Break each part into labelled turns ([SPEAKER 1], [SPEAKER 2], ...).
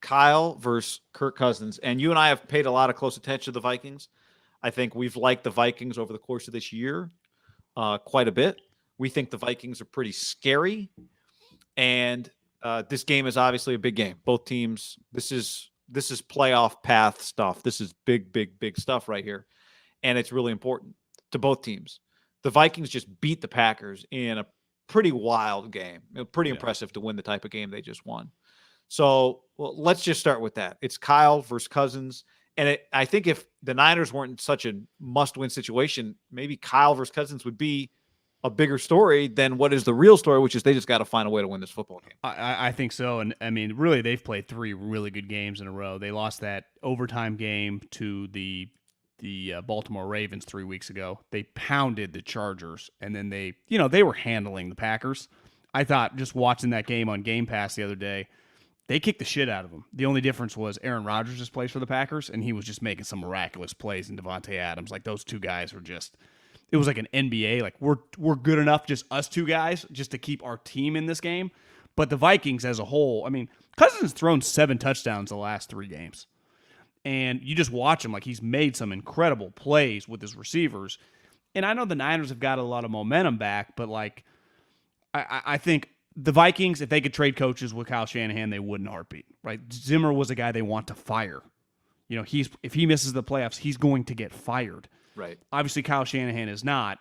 [SPEAKER 1] Kyle versus Kirk Cousins. And you and I have paid a lot of close attention to the Vikings. I think we've liked the Vikings over the course of this year quite a bit. We think the Vikings are pretty scary. And this game is obviously a big game. Both teams, this is playoff path stuff. This is big, big, big stuff right here. And it's really important to both teams. The Vikings just beat the Packers in a pretty wild game. Pretty impressive to win the type of game they just won. So let's just start with that. It's Kyle versus Cousins. And I think if the Niners weren't in such a must-win situation, maybe Kyle versus Cousins would be a bigger story than what is the real story, which is they just got to find a way to win this football game.
[SPEAKER 2] I think so. And, I mean, really, they've played 3 really good games in a row. They lost that overtime game to the Baltimore Ravens 3 weeks ago. They pounded the Chargers, and then they were handling the Packers. I thought just watching that game on Game Pass the other day, they kicked the shit out of them. The only difference was Aaron Rodgers just plays for the Packers, and he was just making some miraculous plays in Devontae Adams. Like, those two guys were just – it was like an NBA. Like, we're good enough, just us two guys, just to keep our team in this game. But the Vikings as a whole, I mean, Cousins has thrown 7 touchdowns the last 3 games. And you just watch him, like, he's made some incredible plays with his receivers. And I know the Niners have got a lot of momentum back, but, like, I think the Vikings, if they could trade coaches with Kyle Shanahan, they would in a heartbeat, right? Zimmer was a guy they want to fire. You know, if he misses the playoffs, he's going to get fired.
[SPEAKER 1] Right.
[SPEAKER 2] Obviously, Kyle Shanahan is not,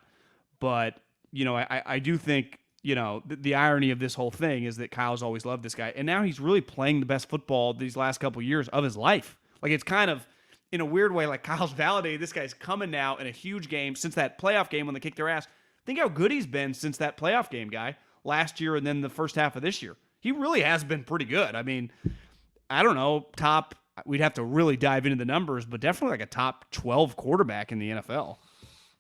[SPEAKER 2] but, you know, I do think, you know, the irony of this whole thing is that Kyle's always loved this guy, and now he's really playing the best football these last couple of years of his life. Like, it's kind of, in a weird way, like, Kyle's validated. This guy's coming now in a huge game since that playoff game when they kicked their ass. Think how good he's been since that playoff game, guy, last year and then the first half of this year. He really has been pretty good. I mean, I don't know, we'd have to really dive into the numbers, but definitely like a top 12 quarterback in the NFL.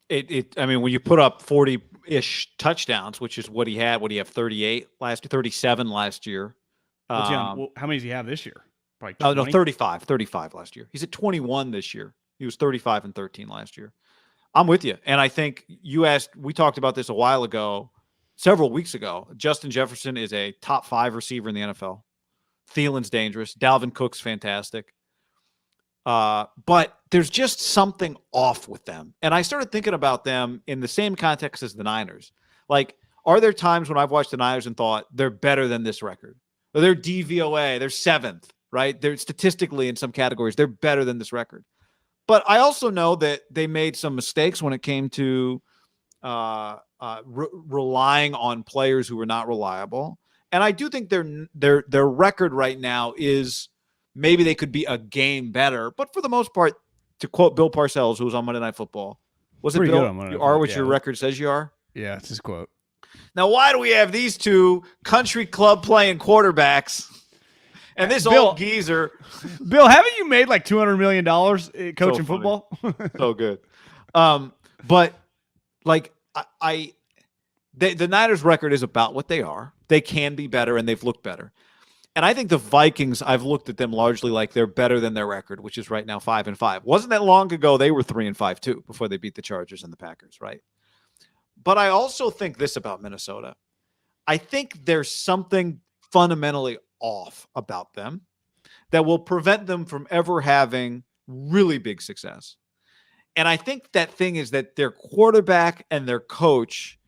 [SPEAKER 1] I mean, when you put up 40-ish touchdowns, which is what he had, 38 last year, 37 last year.
[SPEAKER 2] How many does he have this year?
[SPEAKER 1] Oh, no, 35 last year. He's at 21 this year. He was 35 and 13 last year. I'm with you. And I think we talked about this a while ago, several weeks ago. Justin Jefferson is a top 5 receiver in the NFL. Thielen's dangerous. Dalvin Cook's fantastic. But there's just something off with them. And I started thinking about them in the same context as the Niners. Like, are there times when I've watched the Niners and thought they're better than this record? Or they're DVOA, they're 7th, right? They're statistically in some categories, they're better than this record. But I also know that they made some mistakes when it came to relying on players who were not reliable. And I do think their record right now is maybe they could be a game better. But for the most part, to quote Bill Parcells, who was on Monday Night Football, was it Bill? You are what your record says you are?
[SPEAKER 2] Yeah, it's his quote.
[SPEAKER 1] Now, why do we have these two country club playing quarterbacks? And this old geezer.
[SPEAKER 2] Bill, haven't you made like $200 million coaching football?
[SPEAKER 1] So good. But like the Niners record is about what they are. They can be better, and they've looked better. And I think the Vikings, I've looked at them largely like they're better than their record, which is right now 5-5. Wasn't that long ago they were 3-5 too before they beat the Chargers and the Packers, right? But I also think this about Minnesota. I think there's something fundamentally off about them that will prevent them from ever having really big success. And I think that thing is that their quarterback and their coach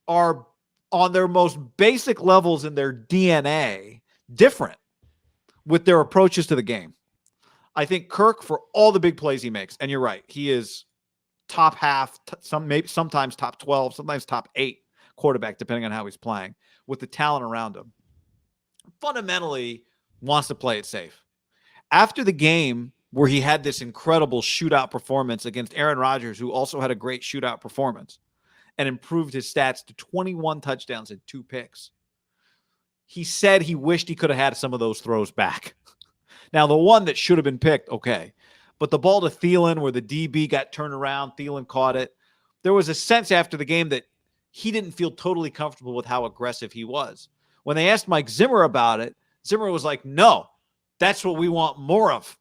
[SPEAKER 1] are on their most basic levels in their DNA different with their approaches to the game. I think Kirk, for all the big plays he makes, and you're right, he is top half, sometimes top 12, sometimes top 8 quarterback, depending on how he's playing, with the talent around him. Fundamentally wants to play it safe. After the game where he had this incredible shootout performance against Aaron Rodgers, who also had a great shootout performance and improved his stats to 21 touchdowns and 2 picks, he said he wished he could have had some of those throws back. Now, the one that should have been picked, okay. But the ball to Thielen where the DB got turned around, Thielen caught it. There was a sense after the game that he didn't feel totally comfortable with how aggressive he was. When they asked Mike Zimmer about it, Zimmer was like, no, that's what we want more of.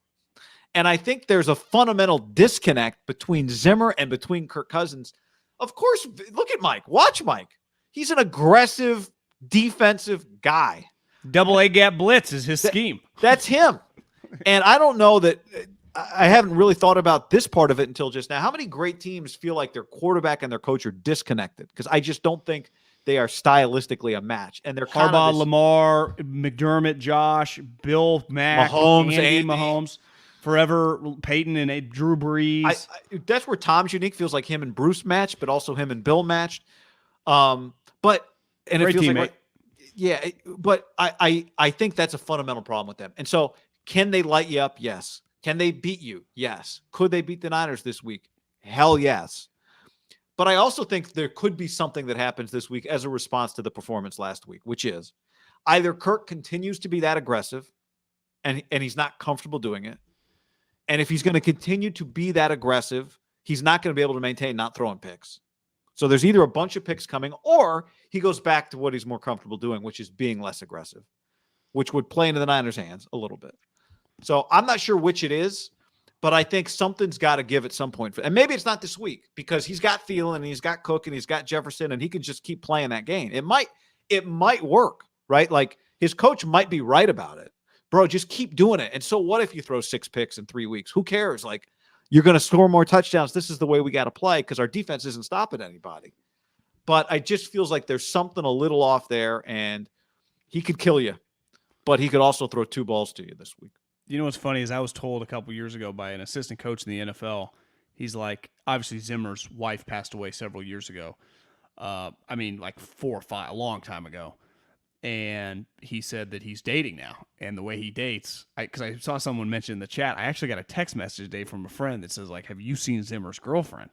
[SPEAKER 1] And I think there's a fundamental disconnect between Zimmer and between Kirk Cousins. Of course, look at Mike. Watch Mike. He's an aggressive defensive guy.
[SPEAKER 2] Double A gap blitz is his scheme.
[SPEAKER 1] That's him. And I don't know that I haven't really thought about this part of it until just now. How many great teams feel like their quarterback and their coach are disconnected? Because I just don't think they are stylistically a match. And they're kind
[SPEAKER 2] Harbaugh,
[SPEAKER 1] of this
[SPEAKER 2] Lamar, McDermott, Josh, Bill, Mac, Andy Mahomes, forever Peyton and Drew Brees.
[SPEAKER 1] That's where Tom's unique. Feels like him and Bruce matched, but also him and Bill matched. But and
[SPEAKER 2] Great
[SPEAKER 1] it feels
[SPEAKER 2] teammate.
[SPEAKER 1] like yeah, but I think that's a fundamental problem with them. And so can they light you up? Yes. Can they beat you? Yes. Could they beat the Niners this week? Hell yes. But I also think there could be something that happens this week as a response to the performance last week, which is either Kirk continues to be that aggressive and he's not comfortable doing it. And if he's going to continue to be that aggressive, he's not going to be able to maintain not throwing picks. So there's either a bunch of picks coming or he goes back to what he's more comfortable doing, which is being less aggressive, which would play into the Niners' hands a little bit. So I'm not sure which it is, but I think something's got to give at some point. And maybe it's not this week because he's got Thielen and he's got Cook and he's got Jefferson and he can just keep playing that game. It might work, right? Like his coach might be right about it. Bro, just keep doing it. And so what if you throw 6 picks in 3 weeks? Who cares? Like you're going to score more touchdowns. This is the way we got to play because our defense isn't stopping anybody. But I just feels like there's something a little off there and he could kill you, but he could also throw 2 balls to you this week.
[SPEAKER 2] You know what's funny is I was told a couple years ago by an assistant coach in the NFL, he's like, obviously Zimmer's wife passed away several years ago. Like 4 or 5, a long time ago. And he said that he's dating now. And the way he dates, because I saw someone mention in the chat, I actually got a text message today from a friend that says, like, have you seen Zimmer's girlfriend?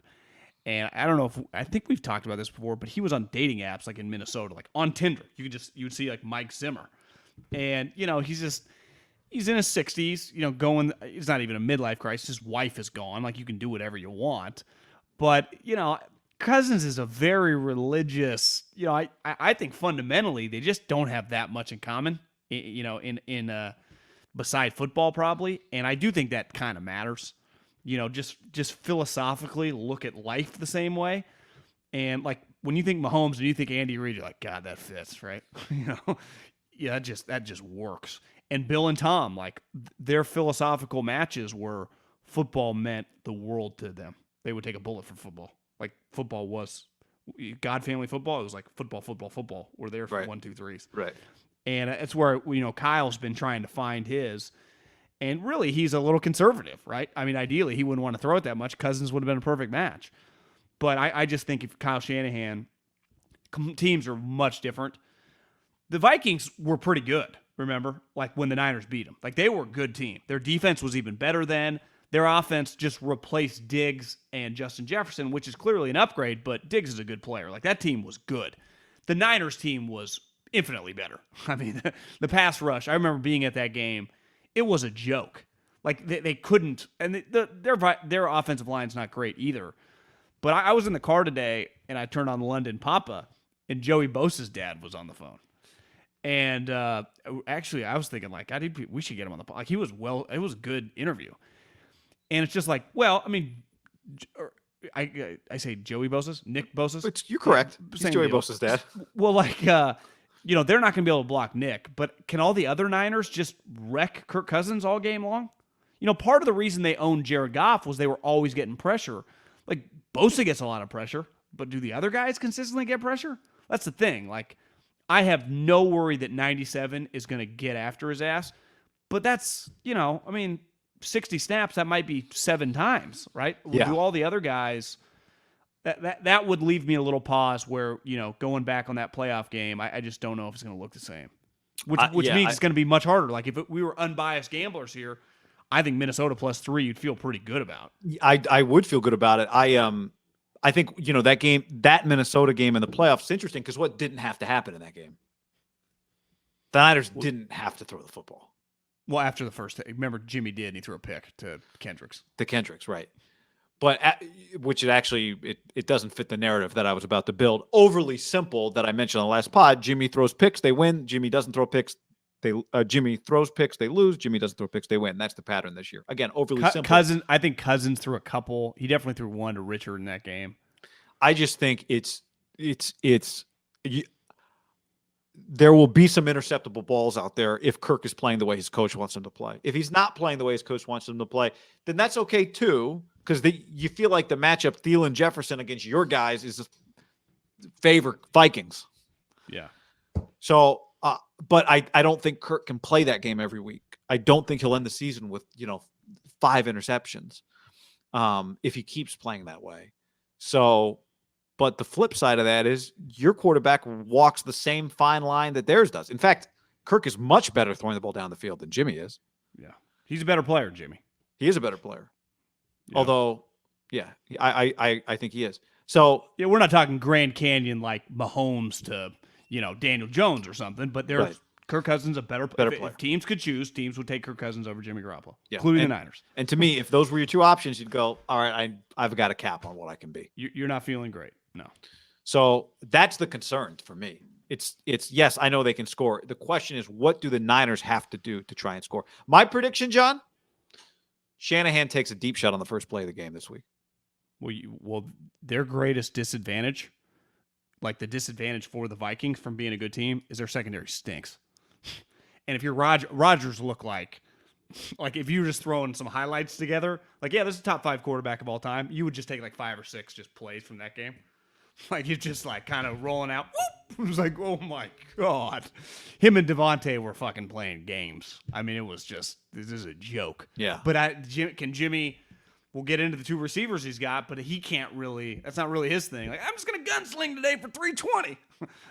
[SPEAKER 2] And I don't know I think we've talked about this before, but he was on dating apps like in Minnesota, like on Tinder. You would see like Mike Zimmer. And, he's in his 60s, it's not even a midlife crisis. His wife is gone. Like, you can do whatever you want. But, Cousins is a very religious, I think fundamentally they just don't have that much in common, beside football probably. And I do think that kind of matters, just philosophically look at life the same way. And like when you think Mahomes and you think Andy Reid, you're like, God, that fits, right? Yeah, that just works. And Bill and Tom, like their philosophical matches were football meant the world to them. They would take a bullet for football. Like football was God family football. It was like football. We're there for 1, 2, 3s.
[SPEAKER 1] Right.
[SPEAKER 2] And it's where, Kyle's been trying to find his. And really, he's a little conservative, right? I mean, ideally, he wouldn't want to throw it that much. Cousins would have been a perfect match. But I just think if Kyle Shanahan, teams are much different. The Vikings were pretty good, remember? Like when the Niners beat them. Like they were a good team. Their defense was even better then. Their offense just replaced Diggs and Justin Jefferson, which is clearly an upgrade, but Diggs is a good player. Like that team was good. The Niners team was infinitely better. I mean, the pass rush, I remember being at that game. It was a joke. Like they couldn't, and their offensive line's not great either. But I was in the car today, and I turned on London Papa, and Joey Bosa's dad was on the phone. And actually, I was thinking, like, we should get him on the phone. Like, it was a good interview. And it's just like, well, I mean, I say Joey Bosa's, Nick Bosa's.
[SPEAKER 1] You're correct. He's Joey Bosa's dad.
[SPEAKER 2] Well, like, they're not going to be able to block Nick, but can all the other Niners just wreck Kirk Cousins all game long? Part of the reason they owned Jared Goff was they were always getting pressure. Like, Bosa gets a lot of pressure, but do the other guys consistently get pressure? That's the thing. Like, I have no worry that 97 is going to get after his ass, but that's, 60 snaps, that might be 7 times, right?
[SPEAKER 1] Yeah.
[SPEAKER 2] Do all the other guys, that would leave me a little pause where, going back on that playoff game, I just don't know if it's going to look the same, which means it's going to be much harder. Like if we were unbiased gamblers here, I think Minnesota +3 you'd feel pretty good about.
[SPEAKER 1] I would feel good about it. I think, that Minnesota game in the playoffs is interesting because what didn't have to happen in that game? The Niners didn't have to throw the football.
[SPEAKER 2] Well, after the first, remember Jimmy did, and he threw a pick to Kendricks.
[SPEAKER 1] To Kendricks, right. But which it doesn't fit the narrative that I was about to build. Overly simple that I mentioned on the last pod. Jimmy throws picks, they win. Jimmy doesn't throw picks. Jimmy throws picks, they lose. Jimmy doesn't throw picks, they win. That's the pattern this year. Again, overly simple.
[SPEAKER 2] I think Cousins threw a couple. He definitely threw one to Richard in that game.
[SPEAKER 1] I just think there will be some interceptable balls out there if Kirk is playing the way his coach wants him to play. If he's not playing the way his coach wants him to play, then that's okay too, because you feel like the matchup Thielen Jefferson against your guys is favor Vikings.
[SPEAKER 2] Yeah.
[SPEAKER 1] So, but I don't think Kirk can play that game every week. I don't think he'll end the season with 5 interceptions if he keeps playing that way. So. But the flip side of that is your quarterback walks the same fine line that theirs does. In fact, Kirk is much better throwing the ball down the field than Jimmy is.
[SPEAKER 2] Yeah. He's a better player, Jimmy.
[SPEAKER 1] He is a better player.
[SPEAKER 2] Yeah.
[SPEAKER 1] Although, yeah, I think he is. So
[SPEAKER 2] yeah, we're not talking Grand Canyon like Mahomes to, Daniel Jones or something, but there's
[SPEAKER 1] Right.
[SPEAKER 2] Kirk Cousins a better
[SPEAKER 1] player.
[SPEAKER 2] If teams could choose, teams would take Kirk Cousins over Jimmy Garoppolo,
[SPEAKER 1] Yeah.
[SPEAKER 2] including the Niners.
[SPEAKER 1] And to me, if those were your two options, you'd go, all right, I've got a cap on what I can be.
[SPEAKER 2] You're not feeling great. No.
[SPEAKER 1] So that's the concern for me. It's yes, I know they can score. The question is, what do the Niners have to do to try and score? My prediction, John, Shanahan takes a deep shot on the first play of the game this week.
[SPEAKER 2] Well, their greatest disadvantage, like the disadvantage for the Vikings from being a good team, is their secondary stinks. And if you're Rodgers look like if you were just throwing some highlights together, this is a top 5 quarterback of all time, you would just take 5 or 6 just plays from that game. You're just kind of rolling out. Whoop! It was oh my God. Him and Devontae were fucking playing games. I mean, it was just, this is a joke.
[SPEAKER 1] Yeah.
[SPEAKER 2] But can Jimmy, we'll get into the 2 receivers he's got, but he can't really, that's not really his thing. I'm just going to gunsling today for 320.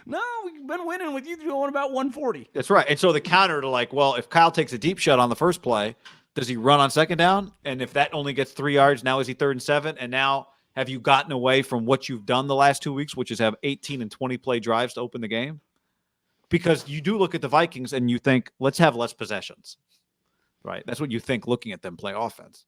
[SPEAKER 2] No, we've been winning with you going about 140.
[SPEAKER 1] That's right. And so the counter to well, if Kyle takes a deep shot on the first play, does he run on second down? And if that only gets 3 yards, now is he 3rd and 7? And now, have you gotten away from what you've done the last 2 weeks, which is have 18 and 20 play drives to open the game? Because you do look at the Vikings and you think, let's have less possessions, right? That's what you think looking at them play offense.